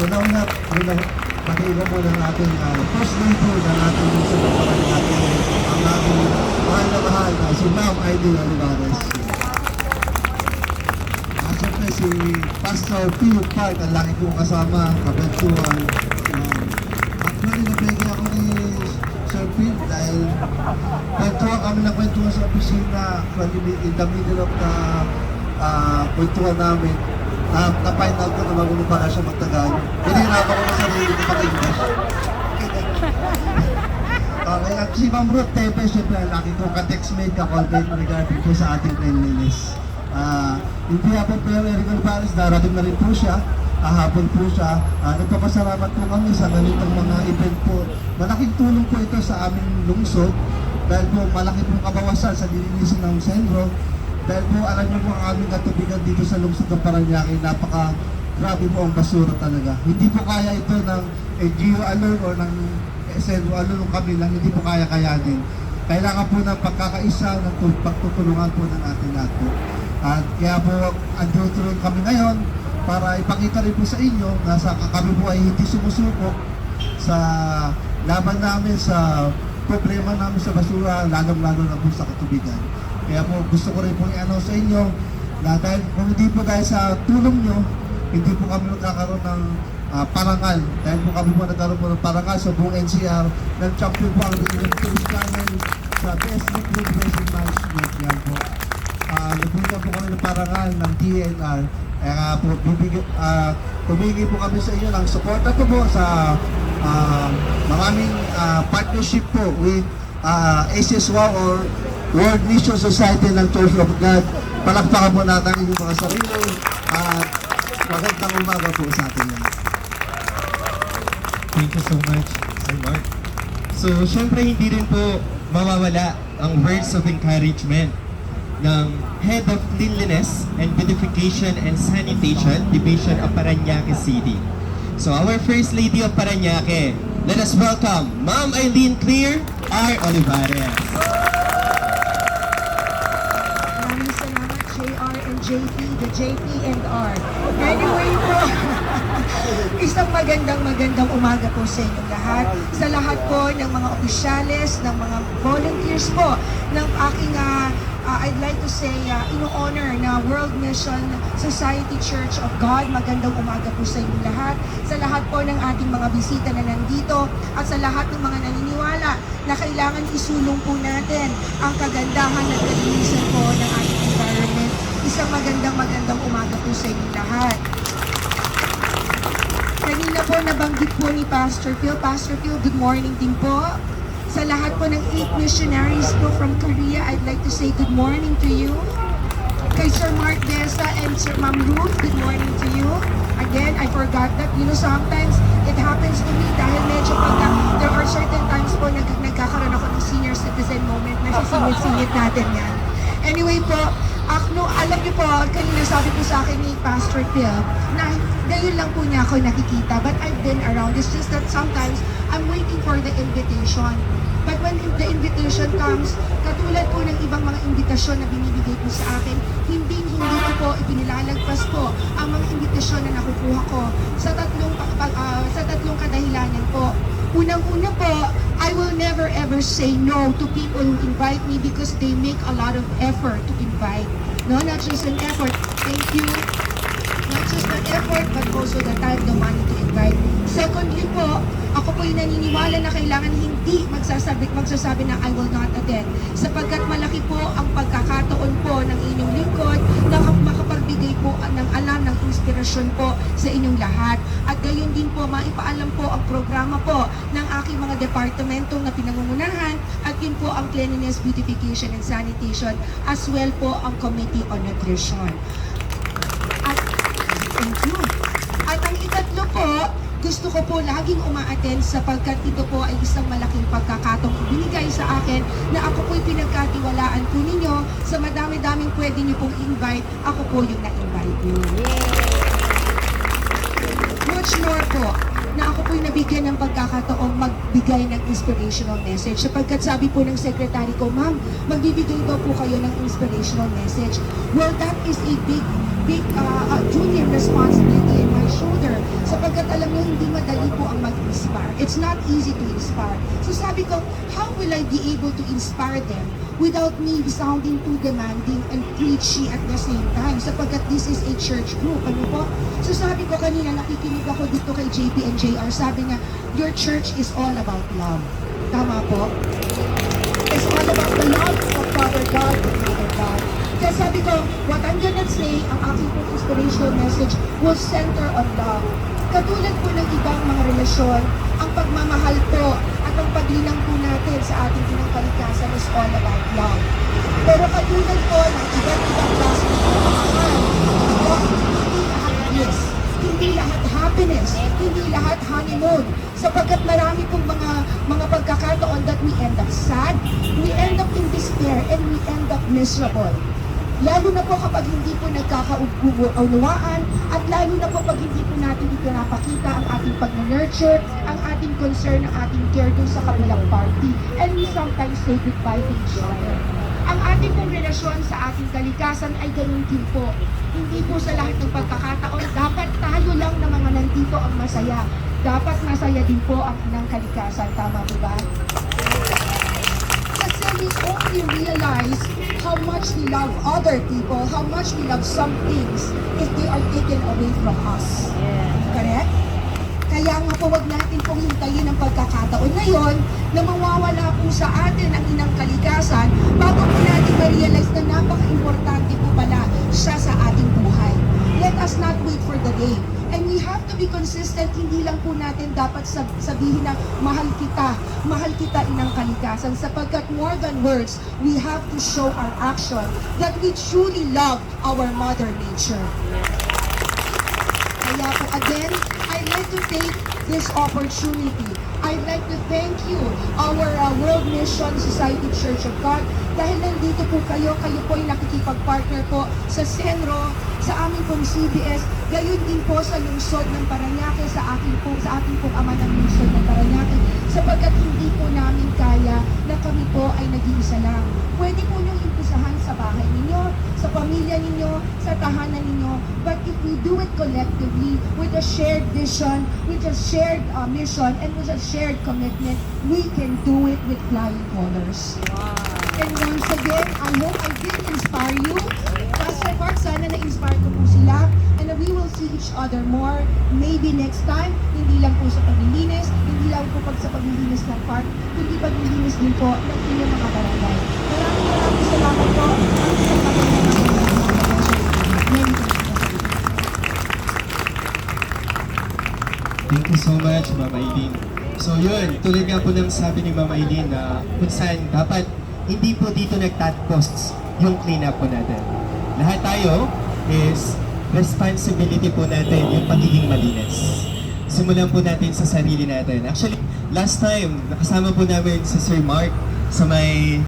Una-una, pakiilan mo ng ating first leader na natin yung sa natin ang ating mahal na si Ma'am Aileen Olivares. At syempre si Pastor Phil Park, ang laki kong kasama, kabentuhan. Actually, nabigay ako ni Sir Phil dahil kwentuhan kami ng kwentuhan sa opisina in the middle of the kwentuhan namin. Na-find out ko na magulo para siya magtagalog. Pinahirapan ko na sarili ko pag-English. Okay, at si Ma'am Ruth Tepe, syempre, laki ko ka-textmate, ka-callmate regarding po sa ating cleanliness. Hindi po pero Eric Olivares, darating na rin po siya. Hapon po siya. Nagpapasalamat po kami sa ganitong mga event po. Malaking tulong po ito sa aming lungsod dahil po malaki pong kabawasan sa lilinisin ng sentro. Dahil po alam niyo po ang aming katubigan dito sa lungsod ng Parañaque, grabe po ang basura talaga. Hindi po kaya ito ng LGU alone o ng SNO alone kami lang, hindi po kaya-kayanin. Kailangan po ng pagkakaisa, ng pagtutulungan po ng ating lahat po. At kaya po, andito rin kami ngayon para ipakita rin po sa inyo na kami po ay hindi sumusuko sa laban namin sa problema namin sa basura, lalong-lalo na po sa katubigan. Kaya po gusto ko rin po i-announce sa inyo na dahil kung hindi po dahil sa tulong nyo, hindi po kami magkakaroon ng parangal. Dahil po kami po nagkaroon po ng parangal sa buong NCR, nag-champion po ang News Channel sa Best Liquid Waste Management. Yan po. Nagpunta po kami ng parangal ng DNR. Kaya po, tumigil po kami sa inyo ng suporta po sa maraming partnership po with ACSWA or World Mission Society ng Church of God. Palakpakan po natin yung mga sarili at magandang umaga po sa atin yan. Thank you so much, Sir Mark. So, syempre hindi rin po mawawala ang words of encouragement ng Head of Cleanliness and Beautification and Sanitation Division of Parañaque City. So, our First Lady of Parañaque, let us welcome Ma'am Aileen Clear R. Olivares. Maraming salamat, JR and JP, the JP and R. Anyway po, isang magandang umaga po sa inyong lahat. Sa lahat po ng mga opisyales, ng mga volunteers po, ng aking I'd like to say, ino-honor na World Mission Society Church of God. Magandang umaga po sa inyong lahat. Sa lahat po ng ating mga bisita na nandito at sa lahat ng mga naniniwala na kailangan isulong po natin ang kagandahan at kalinisan po ng ating environment. Isang magandang umaga po sa inyong lahat. Kanina po nabanggit po ni Pastor Phil. Pastor Phil, good morning din po. Sa lahat po ng 8 missionaries po from Korea, I'd like to say good morning to you. Kay Sir Mark Desa and Sir Ma'am Ruth, good morning to you. Again, I forgot that, sometimes it happens to me dahil medyo there are certain times po nagkakaroon ako ng senior citizen moment, nasisingit-singit natin yan. Anyway po, alam niyo po, kanina sabi po sa akin ni Pastor Phil, na ngayon lang po niya ako nakikita, but I've been around. It's just that sometimes I'm waiting for the invitation. But when the invitation comes, katulad po ng ibang mga imbitasyon na binibigay po sa akin, hindi ko po ipinilalagpas po ang mga imbitasyon na nakukuha ko sa tatlong kadahilanan po. Unang-una po, I will never ever say no to people who invite me because they make a lot of effort to invite. No, not just an effort. Thank you. Not just the effort, but also the time, the money to invite. Secondly po, ako po'y naniniwala na kailangan hindi magsasabi na I will not attend. Sapagkat malaki po ang pagkakataon po ng inyong lingkod na makapagbigay po ng alam, ng inspirasyon po sa inyong lahat. At gayon din po, maipaalam po ang programa po ng aking mga departamento na pinangungunahan at yun po ang Cleanliness, Beautification, and Sanitation as well po ang Committee on Nutrition. Thank you. At ang ikatlo po, gusto ko po laging uma-attend sapagkat ito po ay isang malaking pagkakataong ibinigay sa akin na ako po'y pinagkatiwalaan po ninyo sa madami-daming pwede niyo pong invite, ako po yung na-invite niyo. Much more po, na ako po'y nabigyan ng pagkakataong magbigay ng inspirational message. Sapagkat sabi po ng secretary ko, ma'am, magbibigay daw po kayo ng inspirational message. Well, that is a big junior responsibility in my shoulder. Sapagkat alam niyo able to inspire them without me sounding too demanding and preachy at the same time, sapagkat this is a church group. Ano po? So sabi ko kanina, nakikinig ako dito kay JP and JR, sabi niya, your church is all about love. Tama po? It's all about the love of Father God and Mother God. Kaya sabi ko, what I'm gonna say, ang aking po inspirational message will center on love. Katulad po ng ibang mga relasyon, ang pagmamahal po at ang paglinang po natin sa ating kalikasan is all about love. Pero katulad po ng iba't ibang klase ng pagmamahal, hindi lahat bliss, hindi lahat happiness, hindi lahat honeymoon. Sapagkat marami pong mga pagkakataon that we end up sad, we end up in despair, and we end up miserable. Lalo na po kapag hindi po nagkakaunawaan at lalo na po pag hindi po natin ipinapakita ang ating pag-nurture, ang ating concern, ang ating care dun sa kabilang party. And we sometimes say goodbye to each other. Ang ating pong relasyon sa ating kalikasan ay ganun din po. Hindi po sa lahat ng pagkakataon, dapat tayo lang na mga nandito ang masaya. Dapat masaya din po ang inang kalikasan. Tama po ba? Kasi we only realize how much we love other people, how much we love some things if they are taken away from us. Correct? Kaya nga po wag natin pong hintayin ang pagkakataon na yon na mawawala po sa atin ang inang kalikasan bago po natin ma-realize na napaka-importante po pala siya sa ating buhay. Let us not wait for the day. And we have to be consistent, hindi lang po natin dapat sabihin na mahal kita inang kalikasan, sapagkat more than words, we have to show our action that we truly love our Mother Nature. Kaya po again, I'd like to take this opportunity. I'd like to thank you, our World Mission Society Church of God, dahil nandito po kayo po ay nakikipag-partner po sa Senro, sa aming pong CBS, gayon din po sa lungsod ng Parañaque, sa ating pong ama ng lungsod ng Parañaque, sapagkat hindi po namin kaya na kami po ay nag-iisa lang. Pwede po niyong impisahan sa bahay ninyo, sa pamilya ninyo, sa tahanan ninyo, but if we do it collectively, with a shared vision, with a shared mission, and with a shared commitment, we can do it with flying colors. And once again, I hope I did inspire you. Pastor Mark, sana na-inspire ko po sila. And we will see each other more. Maybe next time, hindi lang po sa paglilinis, hindi lang po sa paglilinis ng park, kundi paglilinis din po ng inyong mga barangay. Maraming salamat po. Thank you so much, Mama Eileen. So yun, tulad nga po ng sabi ni Mama Eileen na kung saan dapat hindi po dito nagtatapos yung cleanup po natin. Lahat tayo is responsibility po natin yung pagiging malinis. Simulan po natin sa sarili natin. Actually, last time, nakasama po namin si Sir Mark sa may